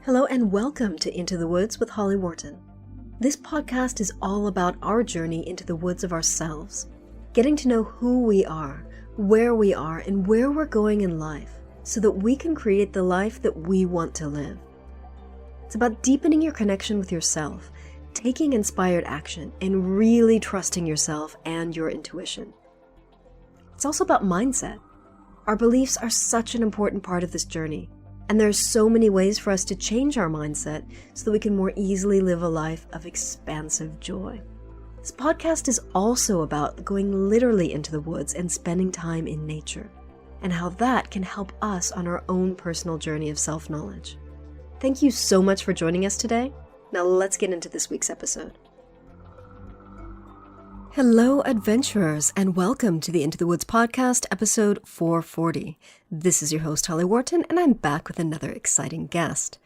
Hello and welcome to Into the Woods with Holly Wharton. This podcast is all about our journey into the woods of ourselves, getting to know who we are, where we are, and where we're going in life, so that we can create the life that we want to live. It's about deepening your connection with yourself, taking inspired action, and really trusting yourself and your intuition. It's also about mindset. Our beliefs are such an important part of this journey, and there are so many ways for us to change our mindset so that we can more easily live a life of expansive joy. This podcast is also about going literally into the woods and spending time in nature, and how that can help us on our own personal journey of self-knowledge. Thank you so much for joining us today. Now let's get into this week's episode. Hello, adventurers, and welcome to the Into the Woods podcast, episode 440. This is your host, Holly Wharton, and I'm back with another exciting guest.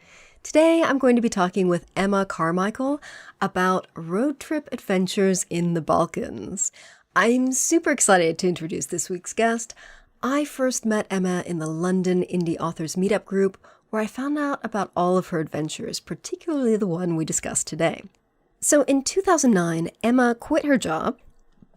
Today, I'm going to be talking with Emma Carmichael about road trip adventures in the Balkans. I'm super excited to introduce this week's guest. I first met Emma in the London Indie Authors Meetup group, where I found out about all of her adventures, particularly the one we discussed today. So in 2009, Emma quit her job,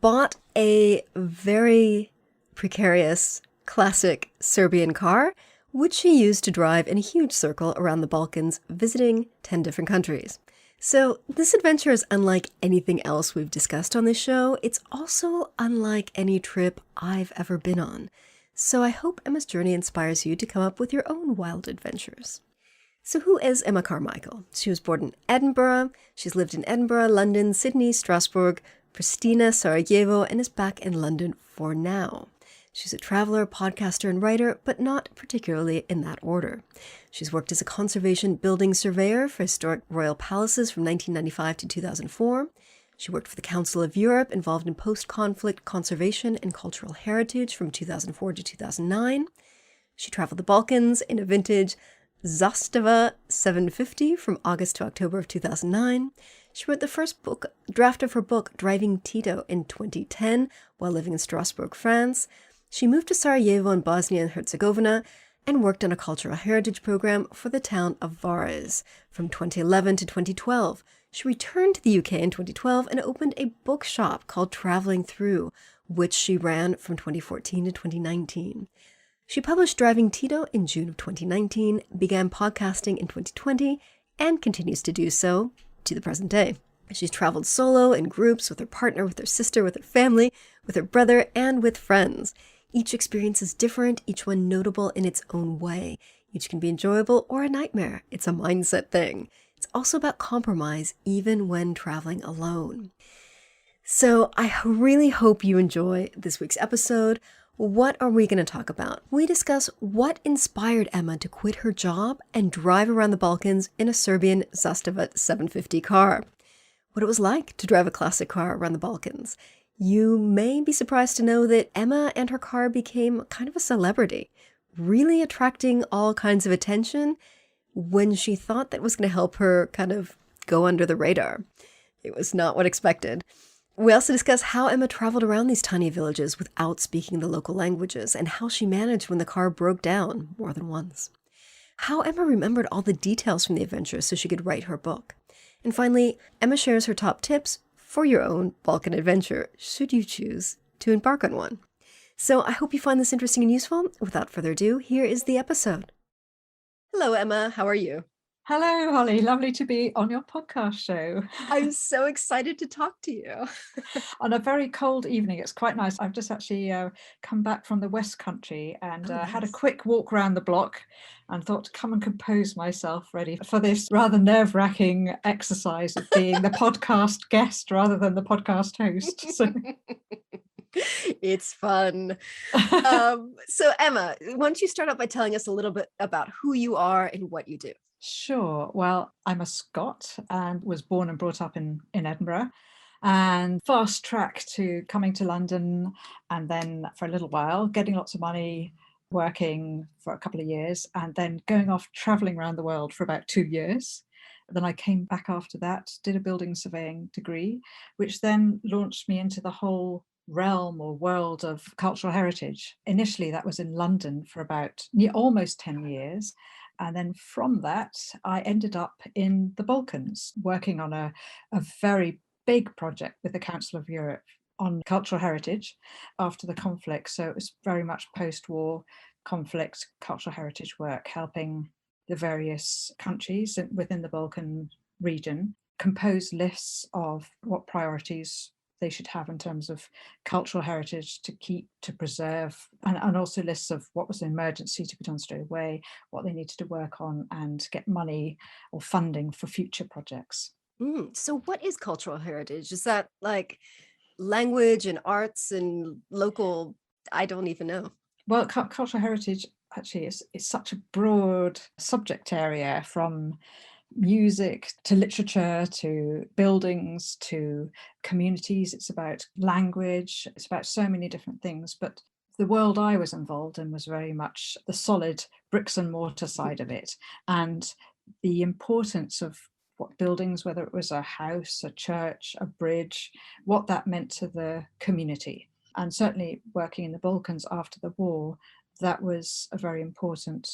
bought a very precarious classic Serbian car, which she used to drive in a huge circle around the Balkans, visiting 10 different countries. So this adventure is unlike anything else we've discussed on this show. It's also unlike any trip I've ever been on. So I hope Emma's journey inspires you to come up with your own wild adventures. So who is Emma Carmichael? She was born in Edinburgh. She's lived in Edinburgh, London, Sydney, Strasbourg, Pristina, Sarajevo, and is back in London for now. She's a traveler, podcaster, and writer, but not particularly in that order. She's worked as a Conservation Building Surveyor for historic royal palaces from 1995 to 2004. She worked for the Council of Europe, involved in post-conflict conservation and cultural heritage from 2004 to 2009. She traveled the Balkans in a vintage Zastava 750 from August to October of 2009. She wrote the first draft of her book, Driving Tito, in 2010 while living in Strasbourg, France. She moved to Sarajevo in Bosnia Herzegovina and worked on a cultural heritage program for the town of Vares from 2011 to 2012. She returned to the UK in 2012 and opened a bookshop called Travelling Through, which she ran from 2014 to 2019. She published Driving Tito in June of 2019, began podcasting in 2020, and continues to do so to the present day. She's traveled solo, in groups, with her partner, with her sister, with her family, with her brother, and with friends. Each experience is different, each one notable in its own way. Each can be enjoyable or a nightmare. It's a mindset thing. It's also about compromise, even when traveling alone. So I really hope you enjoy this week's episode. What are we going to talk about? We discuss what inspired Emma to quit her job and drive around the Balkans in a Serbian Zastava 750 car. What it was like to drive a classic car around the Balkans. You may be surprised to know that Emma and her car became kind of a celebrity, really attracting all kinds of attention when she thought that was going to help her kind of go under the radar. It was not what expected. We also discuss how Emma traveled around these tiny villages without speaking the local languages and how she managed when the car broke down more than once. How Emma remembered all the details from the adventure so she could write her book. And finally, Emma shares her top tips for your own Balkan adventure, should you choose to embark on one. So I hope you find this interesting and useful. Without further ado, here is the episode. Hello, Emma. How are you? Hello, Holly. Lovely to be on your podcast show. I'm so excited to talk to you. On a very cold evening. It's quite nice. I've just actually come back from the West Country and had a quick walk around the block and thought to come and compose myself ready for this rather nerve-wracking exercise of being the podcast guest rather than the podcast host. So. It's fun. So Emma, why don't you start out by telling us a little bit about who you are and what you do? Sure. Well, I'm a Scot and was born and brought up in Edinburgh, and fast track to coming to London and then for a little while getting lots of money, working for a couple of years, and then going off traveling around the world for about 2 years. Then I came back after that, did a building surveying degree, which then launched me into the whole realm or world of cultural heritage. Initially, that was in London for about almost 10 years. And then from that, I ended up in the Balkans, working on a very big project with the Council of Europe on cultural heritage after the conflict. So it was very much post-war conflict cultural heritage work, helping the various countries within the Balkan region compose lists of what priorities they should have in terms of cultural heritage to keep, to preserve, and also lists of what was an emergency to be done straight away, what they needed to work on, and get money or funding for future projects. So what is cultural heritage? Is that like language and arts and local? I don't even know. Well, cultural heritage actually is such a broad subject area, from music to literature to buildings to communities. It's about language, it's about so many different things. But the world I was involved in was very much the solid bricks and mortar side of it, and the importance of what buildings, whether it was a house, a church, a bridge, what that meant to the community. And certainly working in the Balkans after the war, that was a very important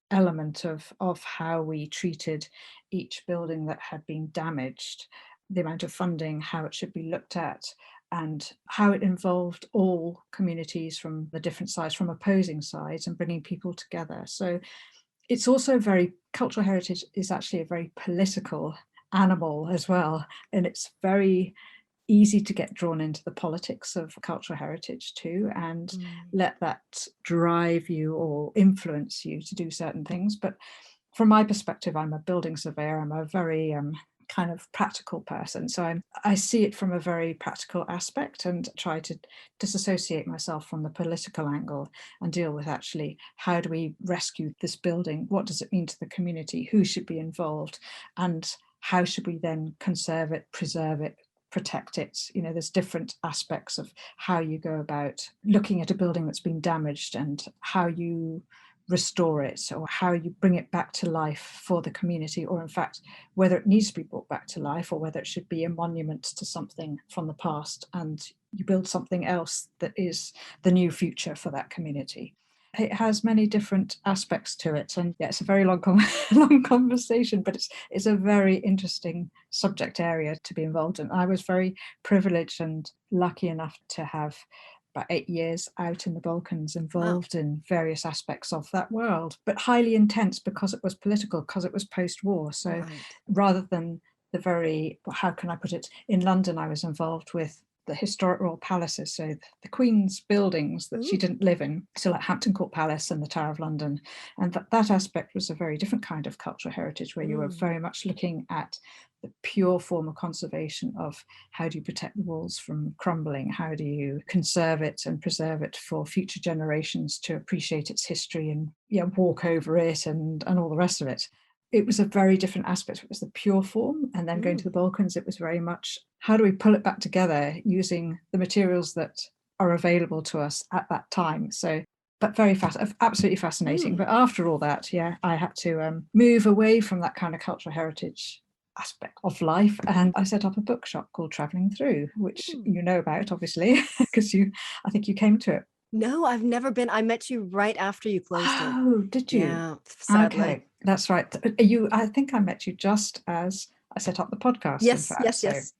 element of how we treated each building that had been damaged, the amount of funding, how it should be looked at, and how it involved all communities from the different sides, from opposing sides, and bringing people together. So it's also cultural heritage is actually a very political animal as well, and it's very easy to get drawn into the politics of cultural heritage too, and let that drive you or influence you to do certain things. But from my perspective, I'm a building surveyor. I'm a very kind of practical person. So I see it from a very practical aspect and try to disassociate myself from the political angle and deal with actually how do we rescue this building? What does it mean to the community? Who should be involved? And how should we then conserve it, preserve it, protect it? There's different aspects of how you go about looking at a building that's been damaged and how you restore it, or how you bring it back to life for the community, or in fact whether it needs to be brought back to life, or whether it should be a monument to something from the past and you build something else that is the new future for that community. It has many different aspects to it, and yeah, it's a very long conversation, but it's a very interesting subject area to be involved in. I was very privileged and lucky enough to have about 8 years out in the Balkans, involved in various aspects of that world, but highly intense because it was political, because it was post-war. So rather than how can I put it, in London I was involved with the historic royal palaces, so the Queen's buildings that she didn't live in, so like Hampton Court Palace and the Tower of London. And that aspect was a very different kind of cultural heritage, where you were very much looking at the pure form of conservation of how do you protect the walls from crumbling, how do you conserve it and preserve it for future generations to appreciate its history and walk over it and all the rest of it. It was a very different aspect. It was the pure form. And then going to the Balkans, it was very much, how do we pull it back together using the materials that are available to us at that time? So, but very absolutely fascinating. But after all that, I had to move away from that kind of cultural heritage aspect of life, and I set up a bookshop called Travelling Through, which you know about, obviously, because I think you came to it. No, I've never been. I met you right after you closed it. Oh, did you? Yeah, sadly. Okay, that's right. I think I met you just as I set up the podcast. Yes, in fact. yes.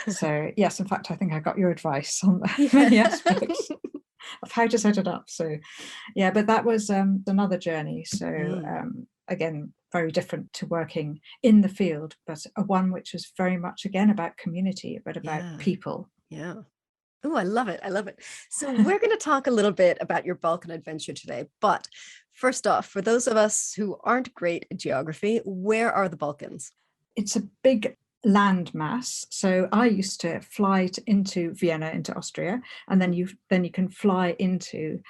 So yes, in fact, I think I got your advice on many aspects of how to set it up. So yeah, but that was another journey. So again, very different to working in the field, but one which was very much again about community, but about people. Yeah. Oh, I love it. I love it. So we're going to talk a little bit about your Balkan adventure today. But first off, for those of us who aren't great at geography, where are the Balkans? It's a big land mass. So I used to fly into Vienna, into Austria, and then you can fly into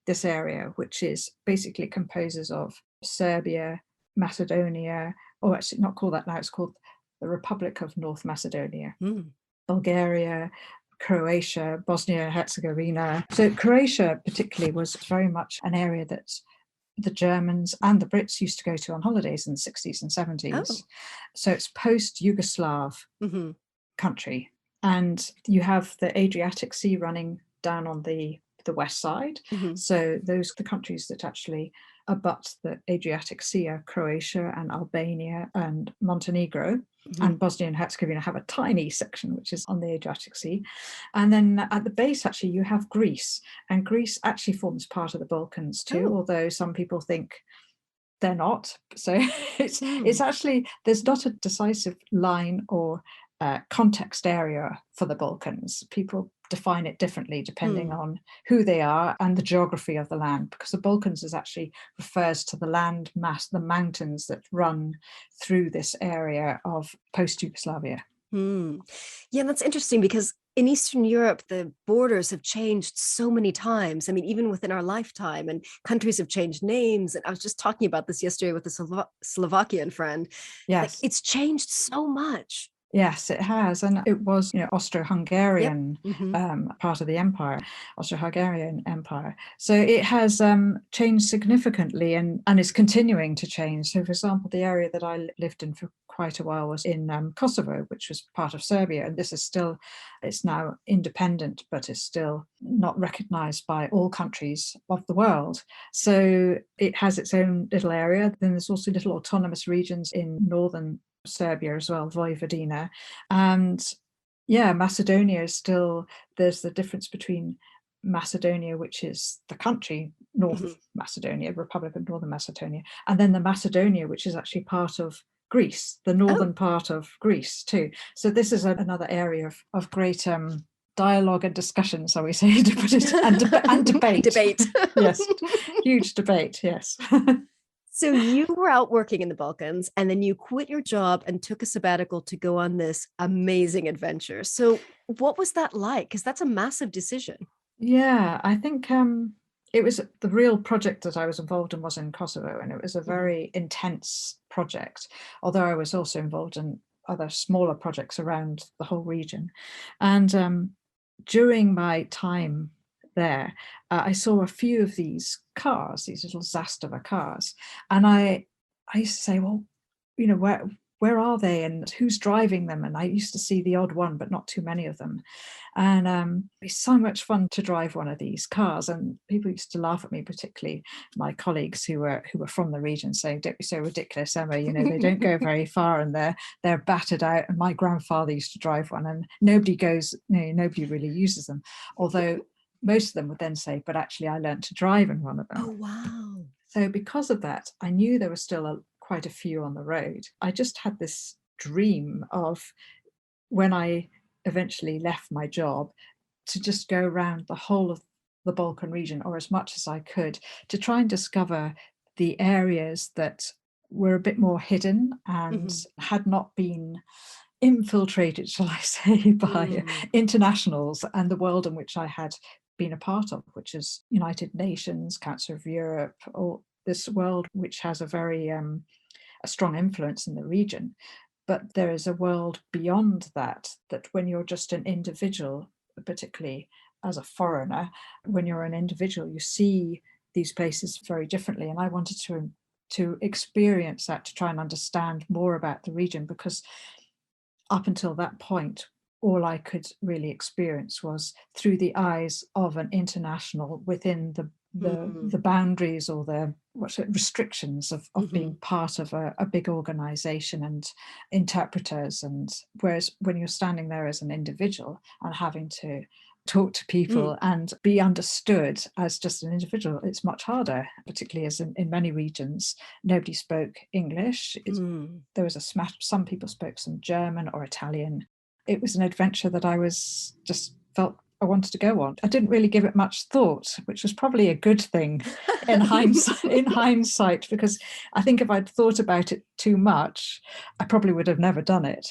this area, which is basically composes of Serbia, Macedonia, or actually not called that now, it's called the Republic of North Macedonia, Bulgaria, Croatia, Bosnia Herzegovina. So Croatia particularly was very much an area that the Germans and the Brits used to go to on holidays in the 60s and 70s. So it's post-Yugoslav country. And you have the Adriatic Sea running down on the west side. Mm-hmm. So those the countries that actually abut the Adriatic Sea are Croatia and Albania and Montenegro. Mm-hmm. And Bosnia and Herzegovina have a tiny section which is on the Adriatic Sea. And then at the base, actually, you have Greece. And Greece actually forms part of the Balkans too, although some people think they're not. So it's actually, there's not a decisive line or context area for the Balkans. People define it differently depending on who they are and the geography of the land, because the Balkans is actually refers to the land mass, the mountains that run through this area of post-Yugoslavia. Yeah, that's interesting because in Eastern Europe, the borders have changed so many times. I mean, even within our lifetime, and countries have changed names. And I was just talking about this yesterday with a Slovakian friend. Yes. Like, it's changed so much. Yes, it has. And it was, Austro-Hungarian part of the empire, Austro-Hungarian Empire. So it has changed significantly and is continuing to change. So, for example, the area that I lived in for quite a while was in Kosovo, which was part of Serbia. And this is still, it's now independent, but is still not recognized by all countries of the world. So it has its own little area. Then there's also little autonomous regions in northern Serbia as well, Vojvodina. And Macedonia is still, there's the difference between Macedonia, which is the country, North Macedonia, Republic of Northern Macedonia, and then the Macedonia, which is actually part of Greece, the northern part of Greece too. So this is another area of great dialogue and discussion, shall we say, to put it, and debate. Debate. Yes, huge debate, yes. So you were out working in the Balkans, and then you quit your job and took a sabbatical to go on this amazing adventure. So what was that like? Because that's a massive decision. Yeah, I think it was the real project that I was involved in was in Kosovo, and it was a very intense project, although I was also involved in other smaller projects around the whole region. And during my time there, I saw a few of these cars, these little Zastava cars, and I used to say, well, where are they and who's driving them? And I used to see the odd one, but not too many of them. And it's so much fun to drive one of these cars. And people used to laugh at me, particularly my colleagues who were from the region, saying, "Don't be so ridiculous, Emma. They don't go very far, and they're battered out." And my grandfather used to drive one, and nobody really uses them. Although most of them would then say, "But actually, I learned to drive in one of them." Oh, wow. So because of that, I knew there were still quite a few on the road. I just had this dream of, when I eventually left my job, to just go around the whole of the Balkan region, or as much as I could, to try and discover the areas that were a bit more hidden and had not been infiltrated, shall I say, by internationals and the world in which I had been a part of, which is United Nations, Council of Europe, or this world which has a very a strong influence in the region. But there is a world beyond that when you're just an individual, particularly as a foreigner, when you're an individual, you see these places very differently. And I wanted to experience that, to try and understand more about the region, because up until that point, all I could really experience was through the eyes of an international within the boundaries or the restrictions of being part of a big organization and interpreters. And whereas when you're standing there as an individual and having to talk to people and be understood as just an individual, it's much harder, particularly as in many regions nobody spoke English. There was some people spoke some German or Italian. It was an adventure that I felt I wanted to go on. I didn't really give it much thought, which was probably a good thing in hindsight, because I think if I'd thought about it too much, I probably would have never done it.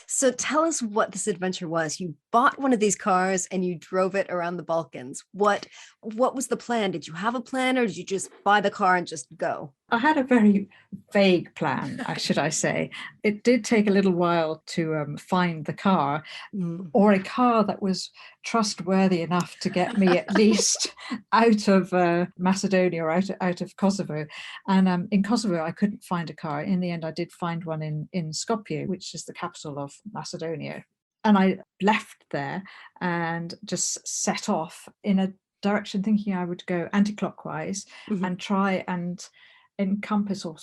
So tell us what this adventure was. You bought one of these cars and you drove it around the Balkans. What was the plan? Did you have a plan, or did you just buy the car and just go? I had a very vague plan, should I say. It did take a little while to find the car, or a car that was trustworthy enough to get me at least out of Macedonia or out of Kosovo. And in Kosovo, I couldn't find a car. In the end, I did find one in Skopje, which is the capital of Macedonia. And I left there and just set off in a direction thinking I would go anti-clockwise Mhm. and try and encompass or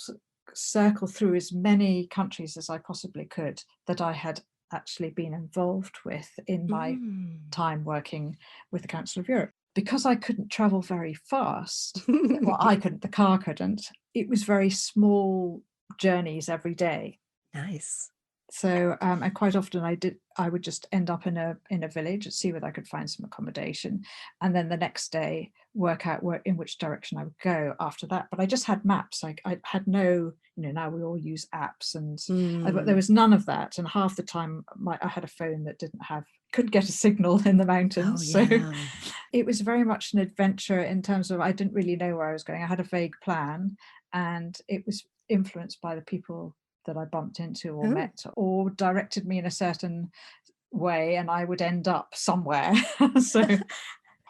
circle through as many countries as I possibly could that I had actually been involved with in my Mm. time working with the Council of Europe. Because I couldn't travel very fast, well, I couldn't, the car couldn't, it was very small journeys every day. Nice. So and quite often I would just end up in a village and see whether I could find some accommodation, and then the next day work out in which direction I would go after that. But I just had maps. I had no, now we all use apps, and but there Mm. was none of that. And half the time I had a phone that couldn't get a signal in the Oh, mountains. So yeah. it was very much an adventure in terms of I didn't really know where I was going. I had a vague plan, and it was influenced by the people that I bumped into or Oh. met or directed me in a certain way, and I would end up somewhere. So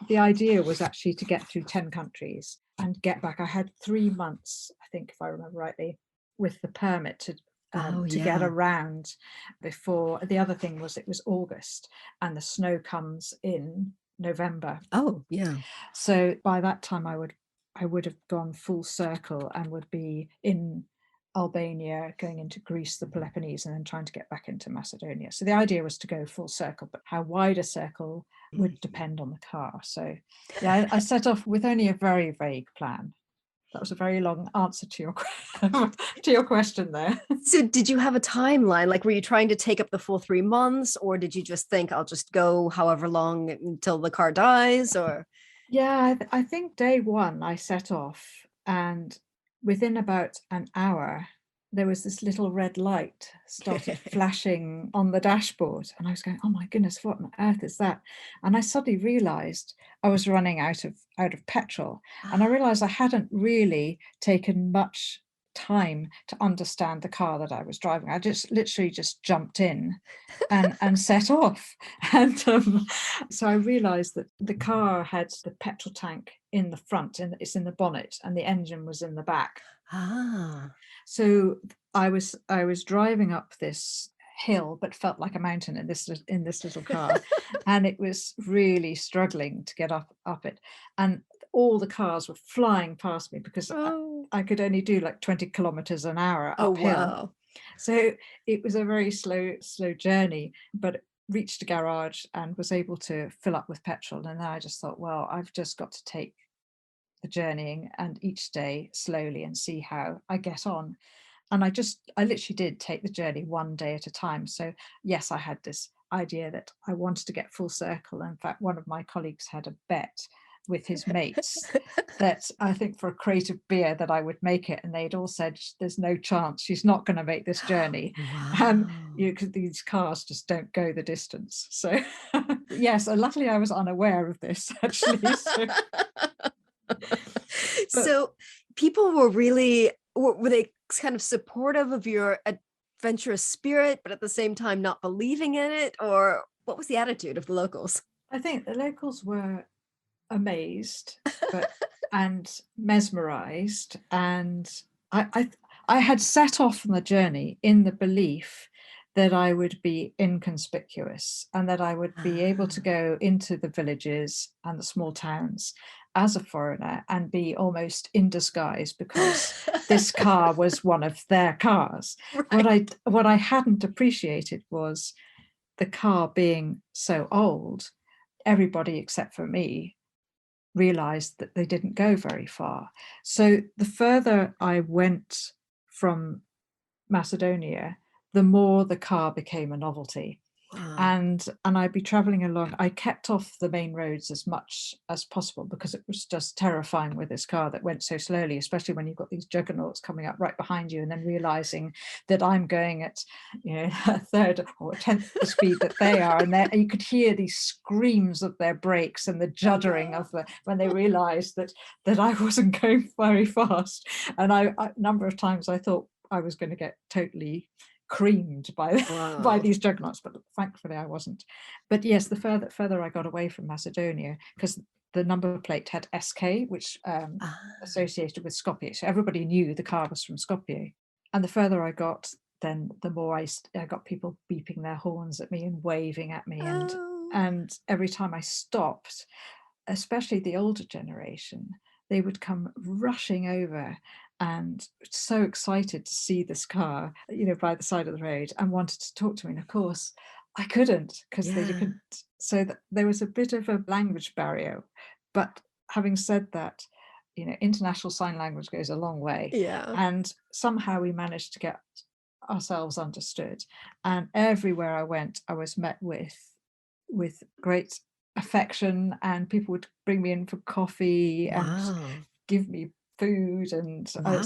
the idea was actually to get through 10 countries and get back. I had 3 months, I think, if I remember rightly, with the permit Oh, to get yeah. around before. The other thing was it was August and the snow comes in November. Oh, yeah. So by that time I would have gone full circle and would be in Albania, going into Greece, the Peloponnese, and then trying to get back into Macedonia. So the idea was to go full circle, but how wide a circle would depend on the car. So yeah, I set off with only a very vague plan. That was a very long answer to your to your question there. So did you have a timeline? Like, were you trying to take up the full 3 months, or did you just think I'll just go however long until the car dies? Or Yeah, I think day one I set off, and within about an hour, there was this little red light started flashing on the dashboard. And I was going, oh my goodness, what on earth is that? And I suddenly realized I was running out of petrol. And I realized I hadn't really taken much time to understand the car that I was driving. I just literally just jumped in and set off. And so I realized that the car had the petrol tank in the front, and it's in the bonnet, and the engine was in the back. ah, So I was driving up this hill, but felt like a mountain in this little car, and it was really struggling to get up it. And all the cars were flying past me because oh, I could only do like 20 kilometers an hour oh, uphill. wow. So it was a very slow journey, but reached a garage and was able to fill up with petrol. And then I just thought, well, I've just got to take the journeying and each day slowly and see how I get on. And I literally did take the journey one day at a time. So yes, I had this idea that I wanted to get full circle. In fact, one of my colleagues had a bet with his mates that I think for a crate of beer that I would make it, and they'd all said there's no chance, she's not going to make this journey. Wow. Because these cars just don't go the distance. So yes, luckily I was unaware of this actually. So, but So people were really, were they kind of supportive of your adventurous spirit, but at the same time not believing in it? Or what was the attitude of the locals? I think the locals were amazed, but and mesmerized, and I had set off on the journey in the belief that I would be inconspicuous and that I would be able to Ah, go into the villages and the small towns as a foreigner and be almost in disguise because this car was one of their cars. right. What I hadn't appreciated was the car being so old, everybody except for me realized that they didn't go very far. So the further I went from Macedonia, the more the car became a novelty. Wow. And I'd be traveling along. I kept off the main roads as much as possible because it was just terrifying with this car that went so slowly, especially when you've got these juggernauts coming up right behind you, and then realizing that I'm going at a third or a tenth the speed that they are, and you could hear these screams of their brakes and the Oh, juddering no. of when they realized that I wasn't going very fast. And a number of times I thought I was going to get totally creamed by by Wow. these juggernauts, but thankfully I wasn't. But yes, the further I got away from Macedonia, because the number plate had SK, which Ah, associated with Skopje, so everybody knew the car was from Skopje. And the further I got, then the more I got people beeping their horns at me and waving at me. Oh. And every time I stopped, especially the older generation, they would come rushing over and so excited to see this car, by the side of the road, and wanted to talk to me. And of course, I couldn't, because they Yeah. couldn't. So that there was a bit of a language barrier. But having said that, international sign language goes a long way. Yeah. And somehow we managed to get ourselves understood. And everywhere I went, I was met with great affection, and people would bring me in for coffee and Wow. give me food. And so Wow.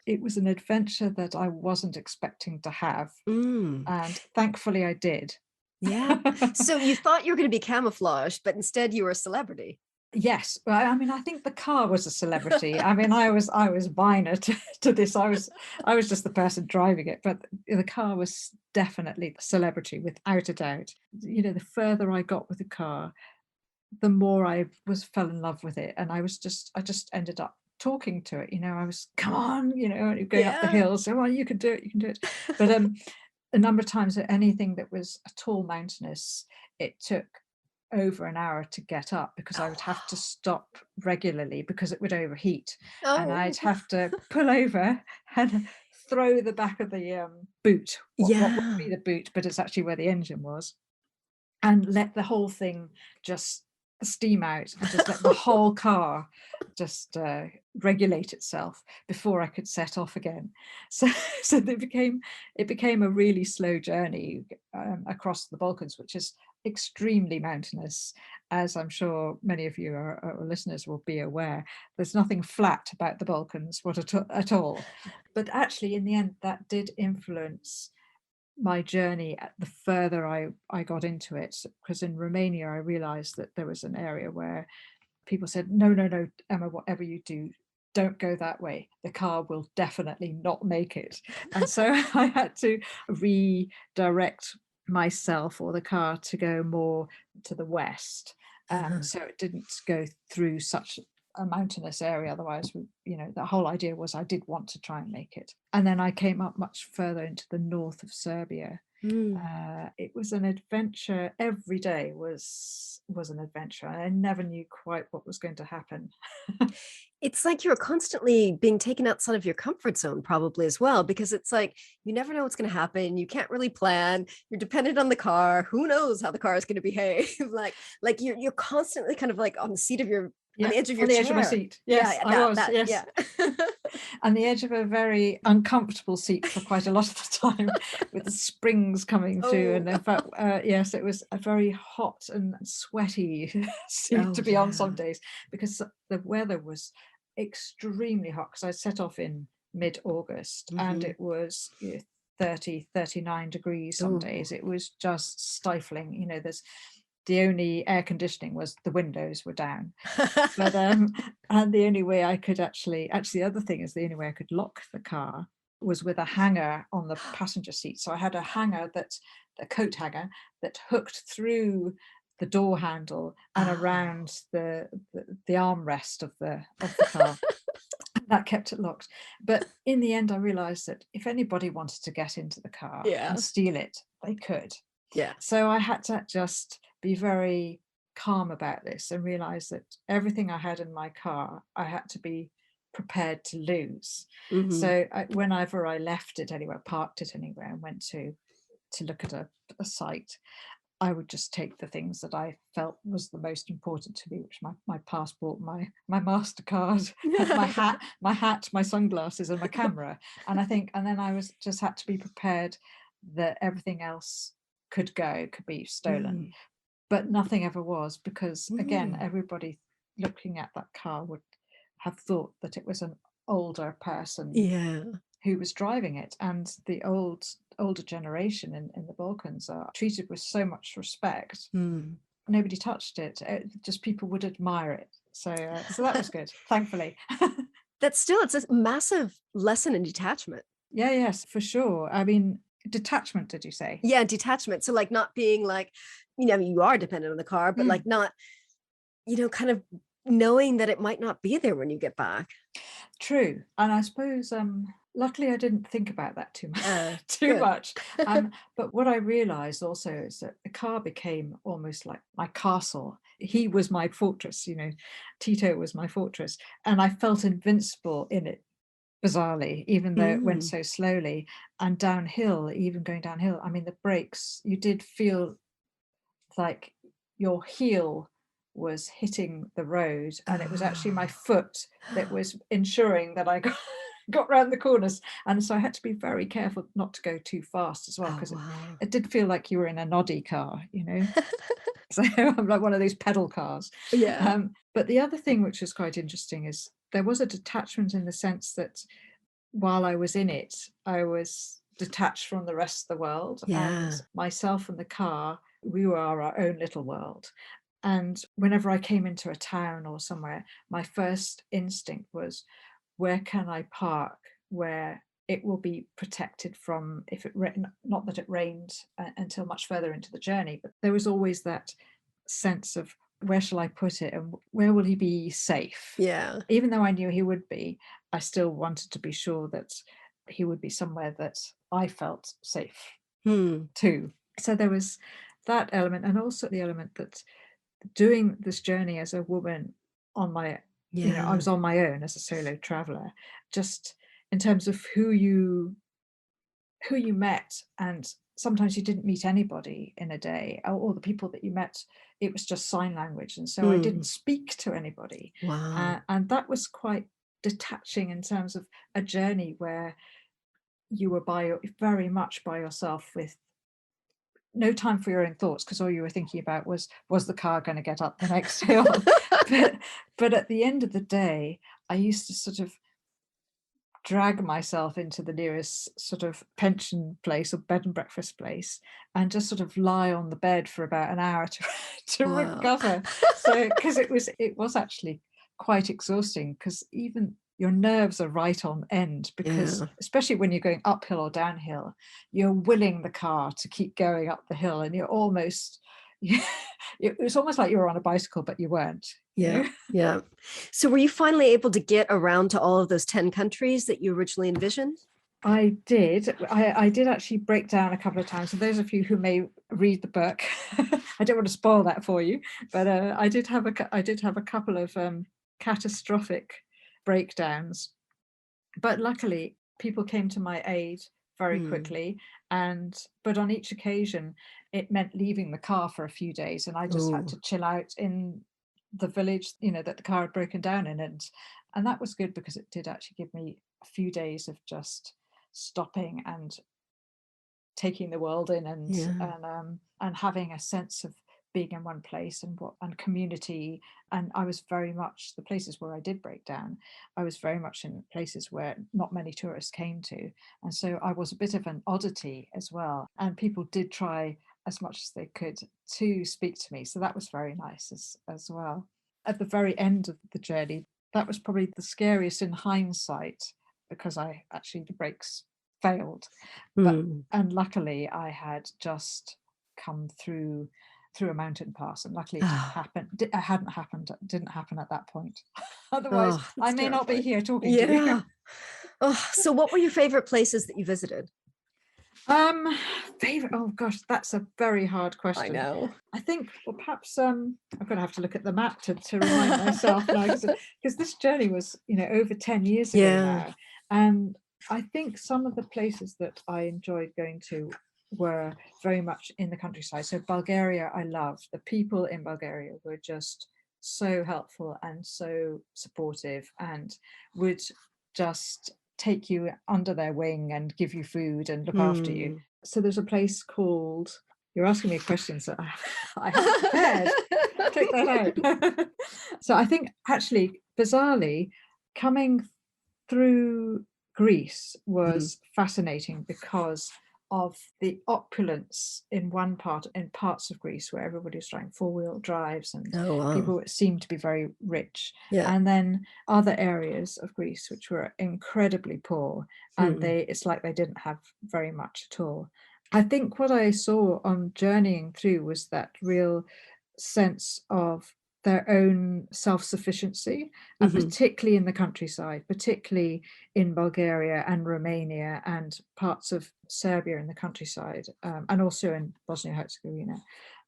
it was an adventure that I wasn't expecting to have. Mm. And thankfully I did. Yeah. So you thought you were going to be camouflaged, but instead you were a celebrity. Yes. Well, I mean, I think the car was a celebrity. I mean, I was minor to this. I was just the person driving it, but the car was definitely the celebrity, without a doubt. The further I got with the car, the more I fell in love with it. And I just ended up talking to it. I was, come on, going up the Yeah. hills. So, well, you can do it, you can do it. But a number of times, anything that was at all mountainous, it took over an hour to get up, because I would have to stop regularly because it would overheat. And I'd Oh. have to pull over and throw the back of the boot, what would Yeah. be the boot, but it's actually where the engine was, and let the whole thing just steam out, and just let the whole car just regulate itself before I could set off again. So it became a really slow journey across the Balkans, which is extremely mountainous, as I'm sure many of you, our listeners, will be aware. There's nothing flat about the Balkans at all. But actually, in the end, that did influence my journey the further I got into it, because in Romania I realized that there was an area where people said, no, Emma, whatever you do, don't go that way. The car will definitely not make it. And so I had to redirect myself, or the car, to go more to the west. So it didn't go through such a mountainous area. Otherwise, the whole idea was I did want to try and make it. And then I came up much further into the north of Serbia. It was an adventure. Every day was an adventure. I never knew quite what was going to happen. It's like you're constantly being taken outside of your comfort zone, probably, as well, because it's like you never know what's going to happen. You can't really plan. You're dependent on the car. Who knows how the car is going to behave? like you're constantly kind of like on the seat of your on the edge of your chair. Edge of my seat. Yes, I was. Yes. Yeah. On the edge of a very uncomfortable seat for quite a lot of the time, with the springs coming through. And in fact, yes, it was a very hot and sweaty seat to be on some days, because the weather was extremely hot, because I set off in mid-August and it was 30, 39 degrees some days. It was just stifling. There's the only air conditioning was the windows were down. But and the only way I could actually the other thing is, the only way I could lock the car was with a hanger on the passenger seat. So I had a coat hanger that hooked through the door handle and around the armrest of the car. That kept it locked. But in the end, I realized that if anybody wanted to get into the car and steal it, they could. Yeah. So I had to just be very calm about this and realize that everything I had in my car, I had to be prepared to lose. So whenever I left it anywhere, parked it anywhere, and went to look at a site, I would just take the things that I felt was the most important to me, which my passport, my MasterCard, my hat, my sunglasses, and my camera. And then I just had to be prepared that everything else could be stolen. But nothing ever was, because again, everybody looking at that car would have thought that it was an older person who was driving it. And the older generation in the Balkans are treated with so much respect. Nobody touched it. Just people would admire it. So that was good, thankfully. It's a massive lesson in detachment. Yes, for sure. I mean, detachment, did you say? Yeah, detachment. So like not being like, you are dependent on the car, but like not, kind of knowing that it might not be there when you get back. True. And I suppose Luckily, I didn't think about that too much. Too Good. much. But what I realised also is that the car became almost like my castle. He was my fortress, Tito was my fortress. And I felt invincible in it, bizarrely, even though it went Mm. so slowly. And downhill, even going downhill, I mean, the brakes, you did feel like your heel was hitting the road, and it was actually my Oh. foot that was ensuring that I got round the corners. And so I had to be very careful not to go too fast as well, Oh, because it, wow. it did feel like you were in a noddy car, So I'm like one of these pedal cars. Yeah. But the other thing which was quite interesting is there was a detachment in the sense that while I was in it, I was detached from the rest of the world, and Yeah. myself and the car, we were our own little world. And whenever I came into a town or somewhere, my first instinct was, where can I park where it will be protected from if not that it rained until much further into the journey, but there was always that sense of, where shall I put it and where will he be safe? Yeah. Even though I knew he would be, I still wanted to be sure that he would be somewhere that I felt safe Hmm. too. So there was that element, and also the element that doing this journey as a woman on my, I Yeah. was on my own as a solo traveler, just in terms of who you met. And sometimes you didn't meet anybody in a day, or the people that you met, it was just sign language, and so I Hmm. didn't speak to anybody. Wow. And that was quite detaching in terms of a journey where you were very much by yourself, with no time for your own thoughts, because all you were thinking about was the car going to get up the next hill. but but at the end of the day, I used to sort of drag myself into the nearest sort of pension place or bed and breakfast place, and just sort of lie on the bed for about an hour to to Wow. recover. So because it was actually quite exhausting, because even your nerves are right on end, because Yeah. especially when you're going uphill or downhill, you're willing the car to keep going up the hill, and you're almost it was almost like you were on a bicycle, but you weren't, Yeah. Yeah. So were you finally able to get around to all of those 10 countries that you originally envisioned? I did. I did actually break down a couple of times. So those of you who may read the book, I don't want to spoil that for you, but I did have a couple of catastrophic breakdowns. But luckily, people came to my aid very Hmm. quickly, but on each occasion, it meant leaving the car for a few days, and I just had Oh, to chill out in the village, that the car had broken down in, and that was good, because it did actually give me a few days of just stopping and taking the world in, yeah. and having a sense of being in one place, and community. And I was very much, the places where I did break down, I was very much in places where not many tourists came to, and so I was a bit of an oddity as well, and people did try as much as they could to speak to me, so that was very nice as well. At the very end of the journey, that was probably the scariest in hindsight, because the brakes failed. But Hmm. and luckily I had just come through a mountain pass, and luckily it didn't Oh, happen. It hadn't happened. Didn't happen at that point. Otherwise, oh, I that's may not be terrifying. here talking to you. Yeah. Oh, so what were your favorite places that you visited? Um, favorite. Oh gosh, that's a very hard I question. know. I think, well, perhaps I'm going to have to look at the map to remind myself now, because this journey was, over 10 years ago Yeah. now, and I think some of the places that I enjoyed going to were very much in the countryside. So Bulgaria, I loved. The people in Bulgaria were just so helpful and so supportive, and would just take you under their wing and give you food and look after you. Hmm. So there's a place called, you're asking me questions that I haven't prepared. Take that out. So I think, actually, bizarrely, coming through Greece Hmm. was fascinating, because of the opulence in parts of Greece where everybody's driving four-wheel drives, and Oh, wow. people seemed to be very rich. Yeah. And then other areas of Greece which were incredibly poor, and Hmm. it's like they didn't have very much at all. I think what I saw on journeying through was that real sense of their own self-sufficiency, and particularly in the countryside, particularly in Bulgaria and Romania and parts of Serbia in the countryside, and also in Bosnia Herzegovina.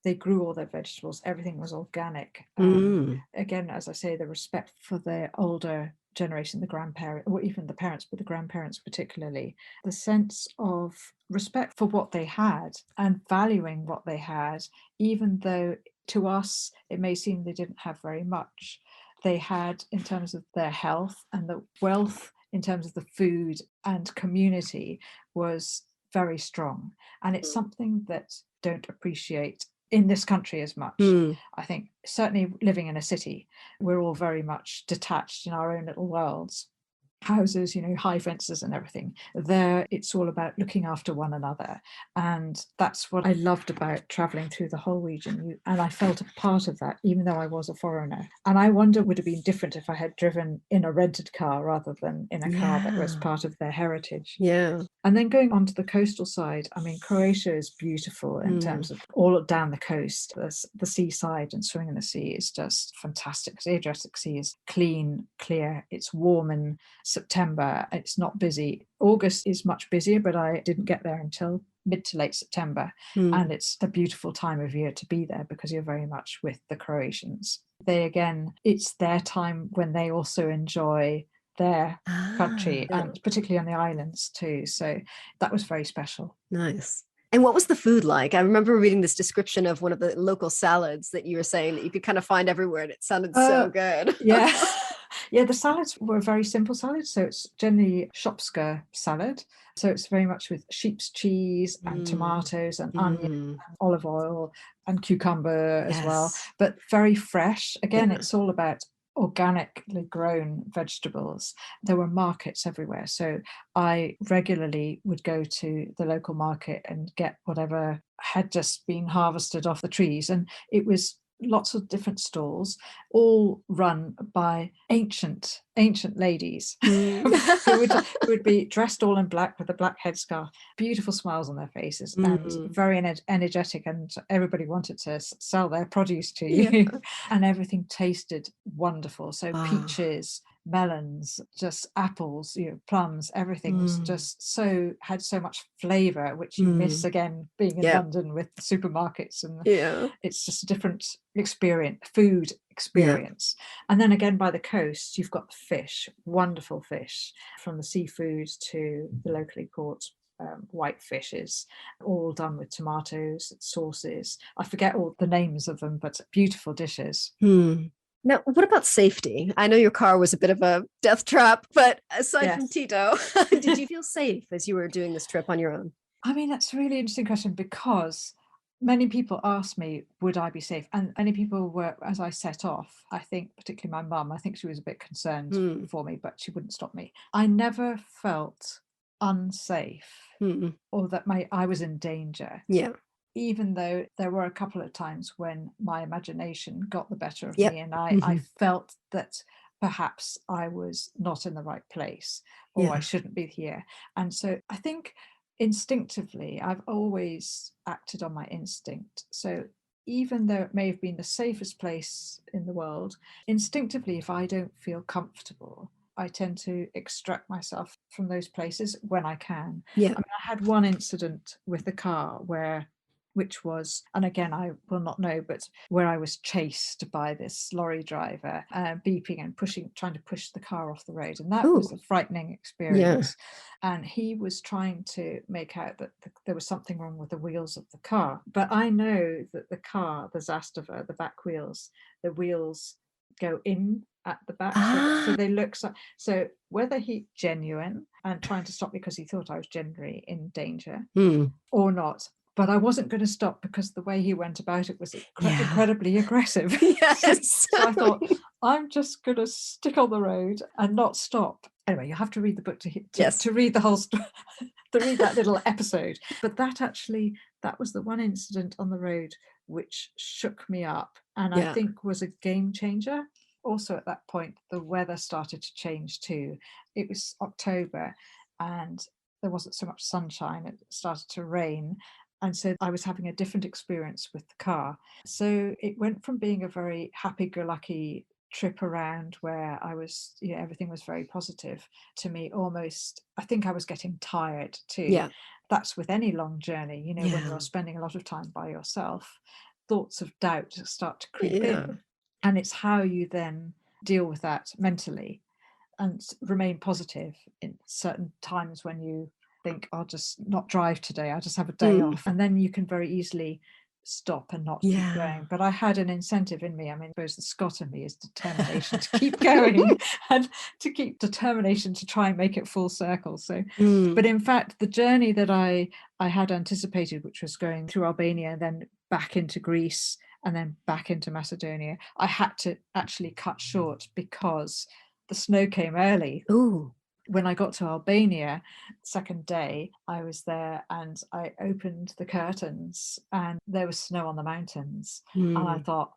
They grew all their vegetables. Everything was organic. Again, as I say, the respect for their older generation, the grandparents, or even the parents, but the grandparents particularly, the sense of respect for what they had and valuing what they had, even though to us it may seem they didn't have very much. They had, in terms of their health, and the wealth in terms of the food and community was very strong. And it's something that don't appreciate in this country as much. I think certainly living in a city, we're all very much detached in our own little worlds. Houses, high fences and everything. There, it's all about looking after one another. And that's what I loved about traveling through the whole region. And I felt a part of that, even though I was a foreigner. And I wonder, would it have been different if I had driven in a rented car rather than in a car that was part of their heritage? Yeah. And then going on to the coastal side, I mean, Croatia is beautiful in terms of all down the coast. The seaside and swimming in the sea is just fantastic. The Adriatic Sea is clean, clear. It's warm in September. It's not busy. August is much busier, but I didn't get there until mid to late September. And it's a beautiful time of year to be there because you're very much with the Croatians. It's their time when they also enjoy their country, and particularly on the islands too. So that was very special. Nice. And what was the food like? I remember reading this description of one of the local salads that you were saying that you could kind of find everywhere, and it sounded so good. Yeah. Yeah, the salads were very simple salads. So it's generally Shopska salad. So it's very much with sheep's cheese and tomatoes and onion and olive oil and cucumber as well, but very fresh. Again, it's all about organically grown vegetables. There were markets everywhere. So I regularly would go to the local market and get whatever had just been harvested off the trees. And it was lots of different stalls, all run by ancient ladies who would be dressed all in black with a black headscarf, beautiful smiles on their faces, and very energetic, and everybody wanted to sell their produce to you. And everything tasted wonderful. So peaches, melons, just apples, plums, everything was just had so much flavor, which you miss again being in London with supermarkets. And it's just a different food experience. And then again, by the coast, you've got fish, wonderful fish, from the seafood to the locally caught white fishes, all done with tomatoes, sauces. I forget all the names of them, but beautiful dishes. Now, what about safety? I know your car was a bit of a death trap, but aside from Tito, did you feel safe as you were doing this trip on your own? I mean, that's a really interesting question, because many people asked me, would I be safe? And many people were, as I set off, I think particularly my mum, I think she was a bit concerned for me, but she wouldn't stop me. I never felt unsafe or that I was in danger. Even though there were a couple of times when my imagination got the better of me, and I felt that perhaps I was not in the right place, or I shouldn't be here. And so I think instinctively, I've always acted on my instinct. So even though it may have been the safest place in the world, instinctively, if I don't feel comfortable, I tend to extract myself from those places when I can. I mean, I had one incident with the car which was, and again, I will not know, but where I was chased by this lorry driver, beeping and trying to push the car off the road. And that was a frightening experience. And he was trying to make out that there was something wrong with the wheels of the car. But I know that the car, the Zastava, the back wheels, the wheels go in at the back, so they look so whether he genuine and trying to stop me because he thought I was genuinely in danger or not, but I wasn't going to stop because the way he went about it was incredibly aggressive. So I thought, I'm just going to stick on the road and not stop. Anyway, you have to read the book to read the whole story, to read that little episode. But that was the one incident on the road which shook me up, and I think was a game changer. Also at that point, the weather started to change too. It was October and there wasn't so much sunshine. It started to rain. And so I was having a different experience with the car. So it went from being a very happy-go-lucky trip around where I was, everything was very positive, to me almost, I think I was getting tired too. Yeah. That's with any long journey, when Yeah. you're spending a lot of time by yourself, thoughts of doubt start to creep Yeah. in. And it's how you then deal with that mentally and remain positive in certain times when you think, I'll just not drive today, I'll just have a day off. And then you can very easily stop and not keep going. But I had an incentive in me. I mean, I suppose the Scot in me is determination to keep going and to keep determination to try and make it full circle. So, but in fact, the journey that I had anticipated, which was going through Albania, then back into Greece, and then back into Macedonia, I had to actually cut short because the snow came early. Ooh. When I got to Albania, second day, I was there and I opened the curtains and there was snow on the mountains. And I thought,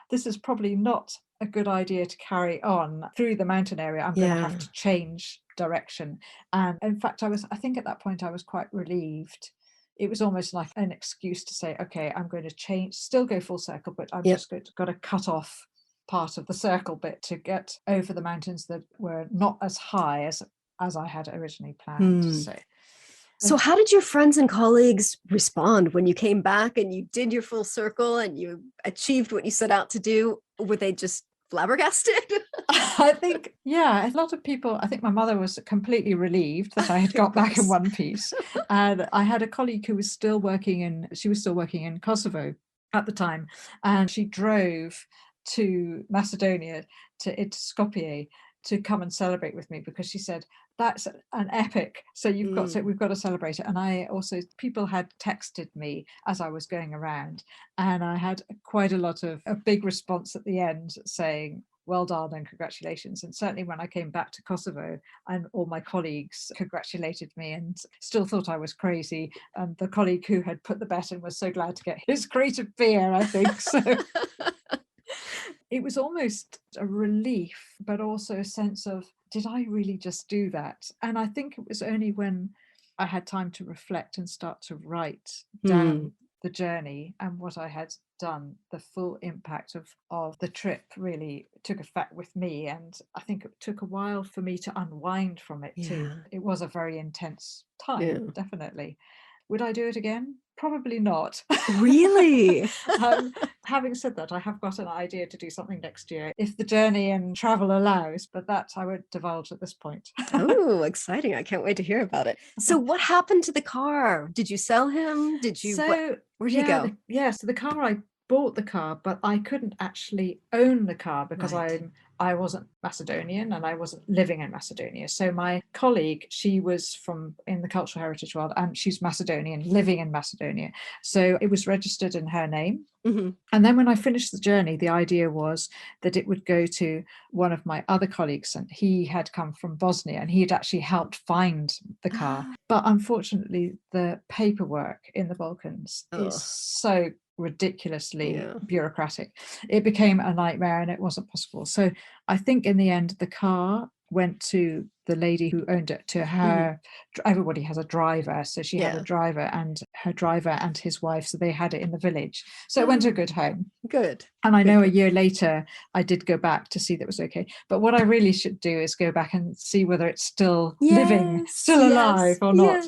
this is probably not a good idea to carry on through the mountain area. I'm going to have to change direction. And in fact, I think at that point I was quite relieved. It was almost like an excuse to say, okay, I'm going to change, still go full circle, but I'm just got to cut off part of the circle bit to get over the mountains that were not as high as I had originally planned. So how did your friends and colleagues respond when you came back and you did your full circle and you achieved what you set out to do? Were they just flabbergasted? I think, a lot of people, I think my mother was completely relieved that I had got back in one piece. And I had a colleague who was still working in Kosovo at the time, and she drove to Macedonia, to Skopje, to come and celebrate with me, because she said, that's an epic, so we've got to celebrate it. And I also, people had texted me as I was going around, and I had quite a big response at the end saying, well done and congratulations. And certainly when I came back to Kosovo, and all my colleagues congratulated me and still thought I was crazy. And the colleague who had put the bet in was so glad to get his crate of beer, I think. So it was almost a relief, but also a sense of, did I really just do that? And I think it was only when I had time to reflect and start to write down the journey and what I had done, the full impact of the trip really took effect with me. And I think it took a while for me to unwind from it too. It was a very intense time, definitely. Would I do it again? Probably not. Really? Having said that, I have got an idea to do something next year if the journey and travel allows, but that I won't divulge at this point. Oh, exciting. I can't wait to hear about it. So what happened to the car? Did you sell him? Did you, where did he go? So the car, I bought the car, but I couldn't actually own the car because I wasn't Macedonian and I wasn't living in Macedonia. So my colleague, she was from in the cultural heritage world, and she's Macedonian, living in Macedonia. So it was registered in her name. And then when I finished the journey, the idea was that it would go to one of my other colleagues, and he had come from Bosnia and he had actually helped find the car. But unfortunately, the paperwork in the Balkans is so ridiculously bureaucratic. It became a nightmare and it wasn't possible. So I think in the end, the car went to the lady who owned it, to her. Everybody has a driver, so she had a driver, and her driver and his wife, so they had it in the village, so it went to a good home. Good. And I know a year later I did go back to see that it was okay, but what I really should do is go back and see whether it's still living, still alive or not.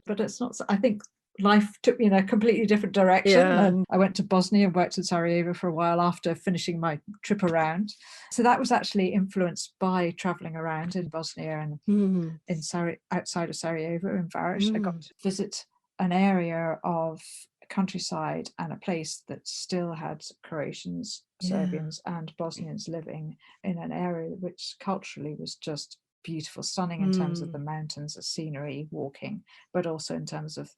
But it's not. I think life took me in a completely different direction, and I went to Bosnia and worked in Sarajevo for a while after finishing my trip around. So that was actually influenced by traveling around in Bosnia and in outside of Sarajevo in Vares. I got to visit an area of countryside and a place that still had Croatians, Serbians and Bosnians living in an area which culturally was just beautiful, stunning in terms of the mountains, the scenery, walking, but also in terms of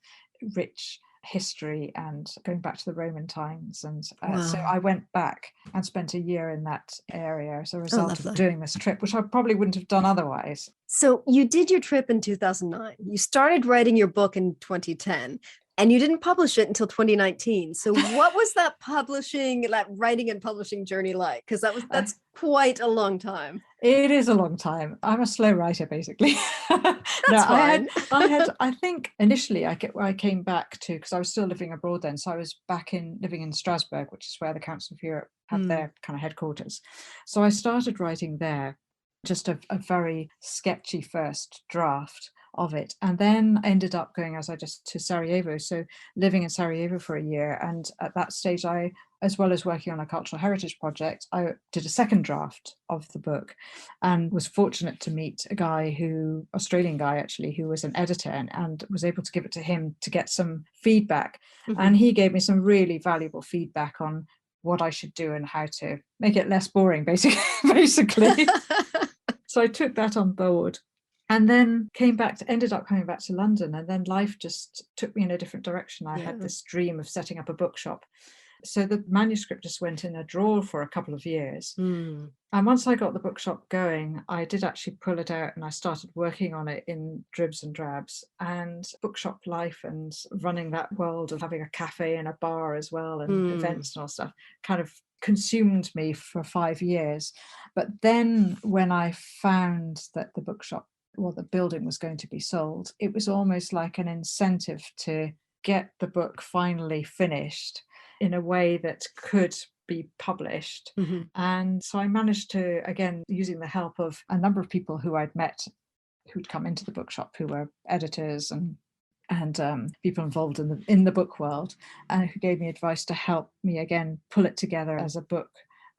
rich history and going back to the Roman times. And so I went back and spent a year in that area as a result of doing this trip, which I probably wouldn't have done otherwise. So you did your trip in 2009. You started writing your book in 2010. And you didn't publish it until 2019. So what was that writing and publishing journey like? Because that's quite a long time. It is a long time. I'm a slow writer, basically. That's fine. I think initially I came back to, because I was still living abroad then. So I was living in Strasbourg, which is where the Council of Europe have their kind of headquarters. So I started writing there, just a very sketchy first draft of it, and then ended up going to Sarajevo, so living in Sarajevo for a year. And at that stage, I, as well as working on a cultural heritage project, I did a second draft of the book, and was fortunate to meet Australian guy actually, who was an editor, and was able to give it to him to get some feedback. And he gave me some really valuable feedback on what I should do and how to make it less boring, basically. So I took that on board, and then ended up coming back to London, and then life just took me in a different direction. I had this dream of setting up a bookshop. So the manuscript just went in a drawer for a couple of years. And once I got the bookshop going, I did actually pull it out, and I started working on it in dribs and drabs. And bookshop life and running that world of having a cafe and a bar as well, and events and all stuff, kind of consumed me for 5 years. But then when I found that the building was going to be sold, it was almost like an incentive to get the book finally finished in a way that could be published. And so I managed to, again, using the help of a number of people who I'd met who'd come into the bookshop, who were editors and people involved in the book world, and who gave me advice to help me again pull it together as a book.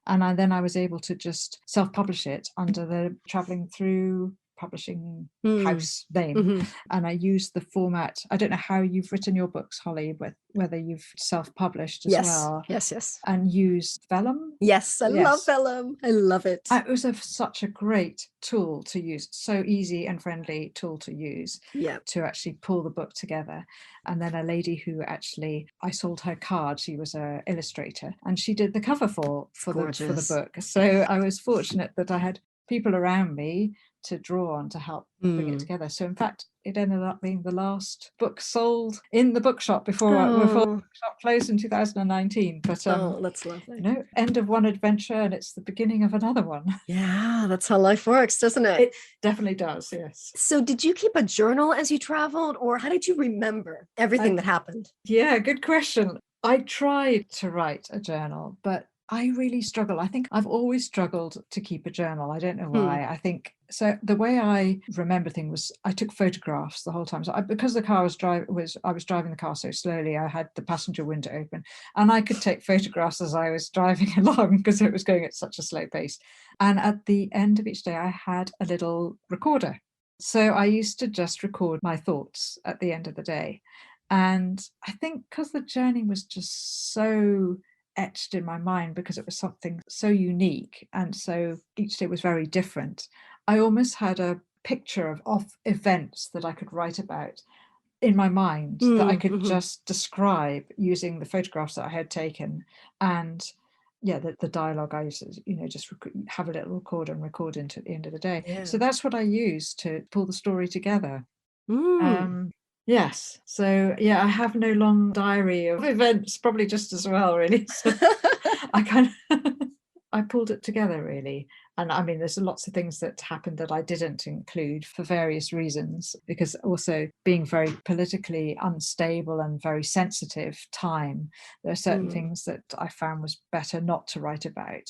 And then I was able to just self-publish it under the Travelling Through publishing house name. And I used the format. I don't know how you've written your books, Holly, but whether you've self-published as well. Yes. And used vellum. Yes, I love vellum. I love it. It was such a great tool to use, so easy and friendly tool to use to actually pull the book together. And then a lady who actually, I sold her card, she was an illustrator, and she did the cover for the book. So I was fortunate that I had people around me to draw on to help bring it together. So in fact, it ended up being the last book sold in the bookshop before the bookshop closed in 2019. But that's lovely. End of one adventure, and it's the beginning of another one. Yeah, that's how life works, doesn't it? It definitely does, yes. So did you keep a journal as you traveled, or how did you remember everything that happened? Yeah, good question. I tried to write a journal, but I really struggle. I think I've always struggled to keep a journal. I don't know why. I think so. The way I remember things was I took photographs the whole time. So because the car I was driving the car so slowly, I had the passenger window open, and I could take photographs as I was driving along because it was going at such a slow pace. And at the end of each day, I had a little recorder. So I used to just record my thoughts at the end of the day. And I think because the journey was just so etched in my mind, because it was something so unique, and so each day was very different, I almost had a picture of events that I could write about in my mind that I could just describe using the photographs that I had taken. And the dialogue I used to, just have a little recorder and record into at the end of the day. So that's what I used to pull the story together. Yes. So I have no long diary of events, probably just as well, really. So I pulled it together, really. And I mean, there's lots of things that happened that I didn't include for various reasons, because also being very politically unstable and very sensitive time, there are certain things that I found was better not to write about.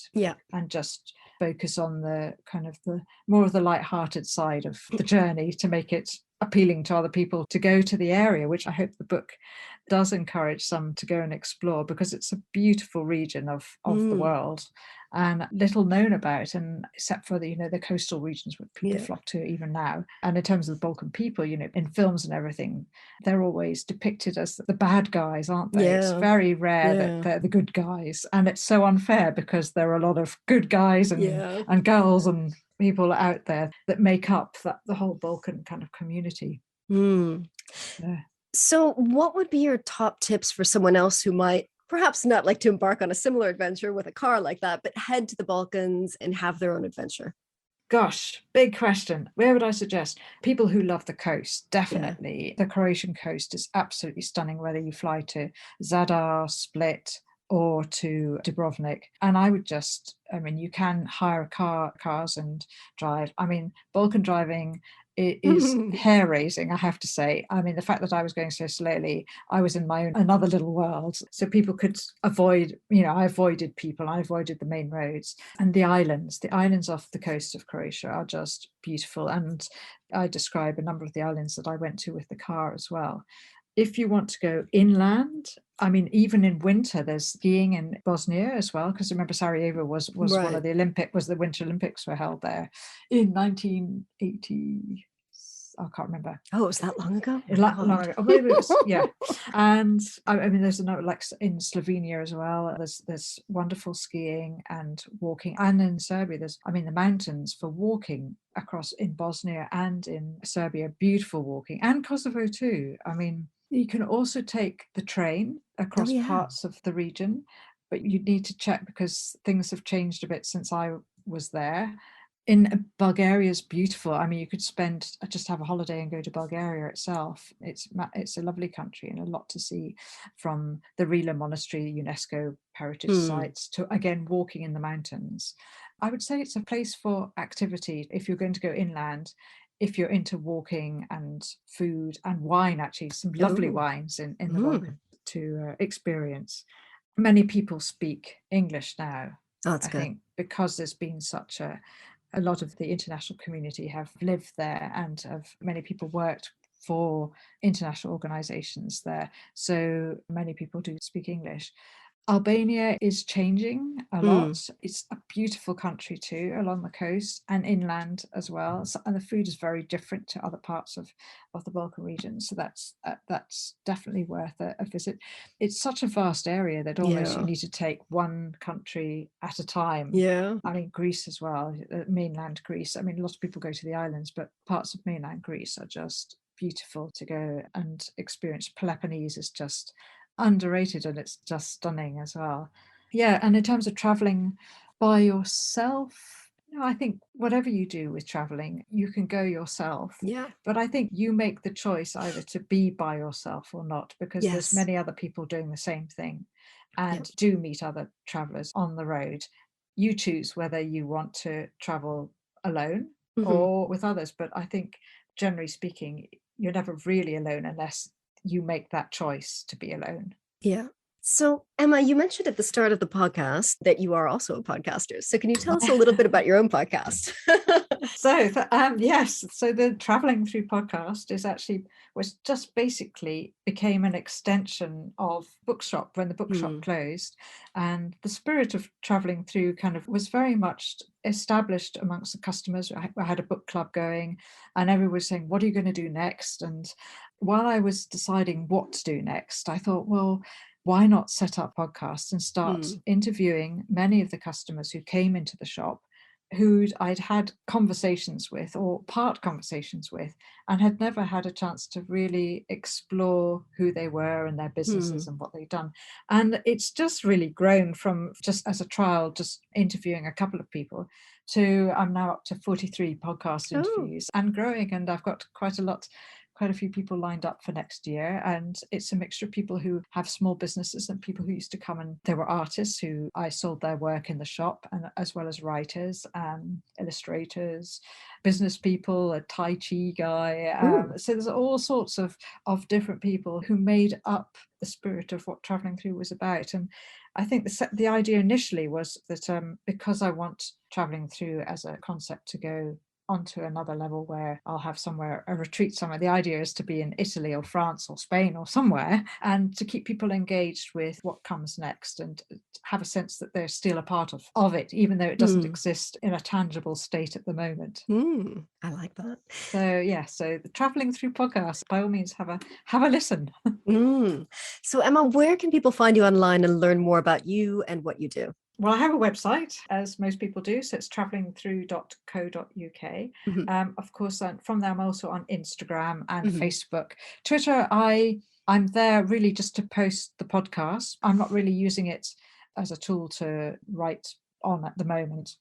And just focus on the kind of the more of the light-hearted side of the journey to make it appealing to other people to go to the area, which I hope the book does encourage some to go and explore, because it's a beautiful region of the world and little known about, and except for the coastal regions where people flock to even now. And in terms of the Balkan people, in films and everything, they're always depicted as the bad guys, aren't they? It's very rare that they're the good guys, and it's so unfair because there are a lot of good guys and girls and people out there that make up the whole Balkan kind of community. So what would be your top tips for someone else who might perhaps not like to embark on a similar adventure with a car like that, but head to the Balkans and have their own adventure? Gosh, big question. Where would I suggest? People who love the coast, definitely. The Croatian coast is absolutely stunning, whether you fly to Zadar, Split, or to Dubrovnik. And I would just, I mean, you can hire cars and drive. I mean, Balkan driving is hair raising, I have to say. I mean, the fact that I was going so slowly, I was in my own another little world. So people could avoid, I avoided people, I avoided the main roads. And the islands off the coast of Croatia are just beautiful. And I describe a number of the islands that I went to with the car as well. If you want to go inland, I mean, even in winter, there's skiing in Bosnia as well, because remember Sarajevo was Right. one of the the Winter Olympics were held there in 1980. I can't remember. Oh, it was that long ago? Long ago. Oh, maybe it was, yeah. And I mean, there's another, like in Slovenia as well. There's wonderful skiing and walking, and in Serbia, the mountains for walking across in Bosnia and in Serbia, beautiful walking, and Kosovo too. I mean, you can also take the train across parts of the region, but you need to check because things have changed a bit since I was there. In Bulgaria is beautiful. I mean, you could just have a holiday and go to Bulgaria itself. It's a lovely country and a lot to see, from the Rila Monastery, UNESCO heritage sites, to again walking in the mountains. I would say it's a place for activity if you're going to go inland. If you're into walking and food and wine, actually, some lovely wines in the Balkans to experience. Many people speak English now. Oh, that's I good. think because there's been such a lot of the international community have lived there, and many people worked for international organizations there. So many people do speak English. Albania is changing a lot. It's a beautiful country too, along the coast and inland as well. And the food is very different to other parts of the Balkan region. So that's definitely worth a visit. It's such a vast area that almost you need to take one country at a time. Yeah. I mean, Greece as well, mainland Greece. I mean, a lot of people go to the islands, but parts of mainland Greece are just beautiful to go and experience. Peloponnese is just underrated, and it's just stunning as well. Yeah, and in terms of traveling by yourself, I think whatever you do with traveling, you can go yourself. Yeah. But I think you make the choice either to be by yourself or not, because there's many other people doing the same thing and do meet other travelers on the road. You choose whether you want to travel alone or with others. But I think, generally speaking, you're never really alone unless you make that choice to be alone. Yeah. So, Emma, you mentioned at the start of the podcast that you are also a podcaster. So can you tell us a little bit about your own podcast? Yes. So the Travelling Through podcast was just basically became an extension of Bookshop when the bookshop closed. And the spirit of Travelling Through kind of was very much established amongst the customers. I had a book club going, and everyone was saying, what are you going to do next? And while I was deciding what to do next, I thought, well, why not set up podcasts and start interviewing many of the customers who came into the shop, who I'd had conversations with or part conversations with, and had never had a chance to really explore who they were and their businesses and what they'd done. And it's just really grown from just as a trial, just interviewing a couple of people, to I'm now up to 43 podcast interviews and growing. And I've got quite a few people lined up for next year, and it's a mixture of people who have small businesses and people who used to come, and there were artists who I sold their work in the shop, and as well as writers, illustrators, business people, a Tai Chi guy. So there's all sorts of different people who made up the spirit of what Travelling Through was about. And I think the idea initially was that because I want Travelling Through as a concept to go onto another level where I'll have a retreat somewhere. The idea is to be in Italy or France or Spain or somewhere, and to keep people engaged with what comes next and have a sense that they're still a part of it, even though it doesn't exist in a tangible state at the moment. I like that. So the Travelling Through podcast, by all means, have a listen. So Emma, where can people find you online and learn more about you and what you do? Well, I have a website, as most people do, so it's travellingthrough.co.uk. Of course, from there, I'm also on Instagram and Facebook. Twitter, I'm there really just to post the podcast. I'm not really using it as a tool to write on at the moment.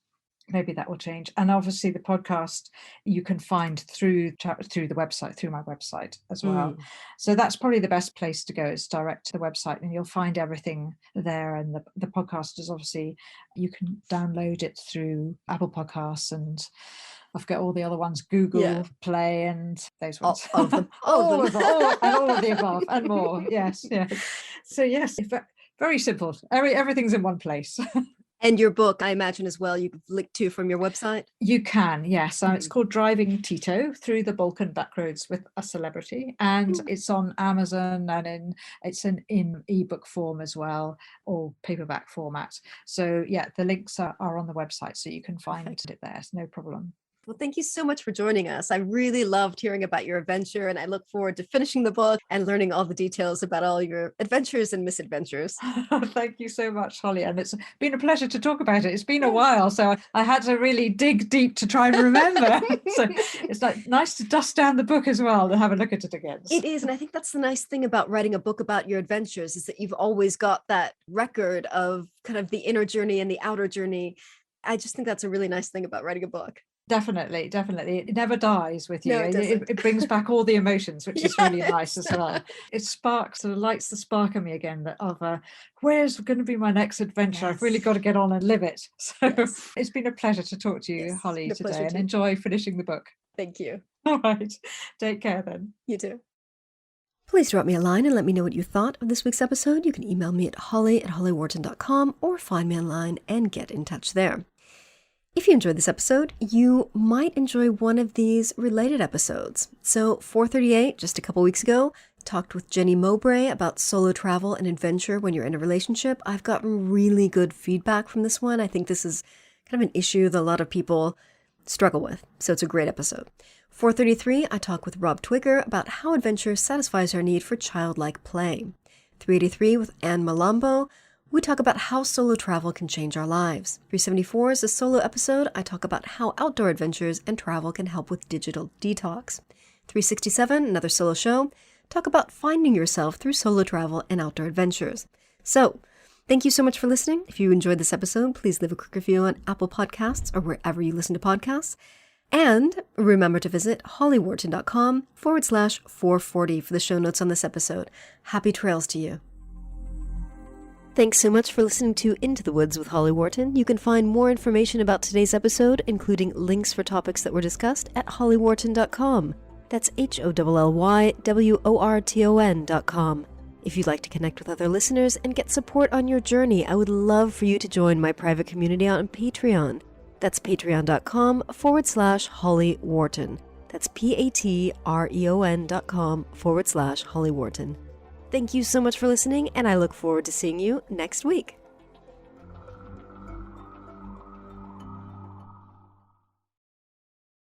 maybe that will change. And obviously the podcast you can find through the website, through my website as well. So that's probably the best place to go, is direct to the website, and you'll find everything there. And the podcast is obviously, you can download it through Apple Podcasts, and I've got all the other ones, Google Play, and those ones. All of them. all of the above and more. Yes. So yes, very simple. Everything's in one place. And your book, I imagine as well, you can link to from your website? You can, yes. It's called Driving Tito, Through the Balkan Backroads with a Celebrity. And it's on Amazon, and it's in ebook form as well, or paperback format. So yeah, the links are on the website, so you can find it there. It's no problem. Well, thank you so much for joining us. I really loved hearing about your adventure, and I look forward to finishing the book and learning all the details about all your adventures and misadventures. Thank you so much, Holly. And it's been a pleasure to talk about it. It's been a while, so I had to really dig deep to try and remember. So it's nice to dust down the book as well and have a look at it again. It is. And I think that's the nice thing about writing a book about your adventures, is that you've always got that record of kind of the inner journey and the outer journey. I just think that's a really nice thing about writing a book. Definitely. It never dies with you. No, it brings back all the emotions, which is really nice as well. It lights the spark in me again of where's going to be my next adventure? I've really got to get on and live it. So it's been a pleasure to talk to you, Holly, today, and enjoy finishing the book. Thank you. All right. Take care then. You too. Please drop me a line and let me know what you thought of this week's episode. You can email me at holly@hollywharton.com or find me online and get in touch there. If you enjoyed this episode, you might enjoy one of these related episodes. So 438, just a couple weeks ago, talked with Jenny Mowbray about solo travel and adventure when you're in a relationship. I've gotten really good feedback from this one. I think this is kind of an issue that a lot of people struggle with, so it's a great episode. 433, I talk with Rob Twigger about how adventure satisfies our need for childlike play. 383 with Anne Malambo, we talk about how solo travel can change our lives. 374 is a solo episode. I talk about how outdoor adventures and travel can help with digital detox. 367, another solo show, talk about finding yourself through solo travel and outdoor adventures. So, thank you so much for listening. If you enjoyed this episode, please leave a quick review on Apple Podcasts or wherever you listen to podcasts. And remember to visit hollywharton.com/440 for the show notes on this episode. Happy trails to you. Thanks so much for listening to Into the Woods with Holly Wharton. You can find more information about today's episode, including links for topics that were discussed, at hollywharton.com. That's HOLLYWORTON.com. If you'd like to connect with other listeners and get support on your journey, I would love for you to join my private community on Patreon. That's patreon.com/Holly Wharton. That's patreon.com/Holly Wharton. Thank you so much for listening, and I look forward to seeing you next week.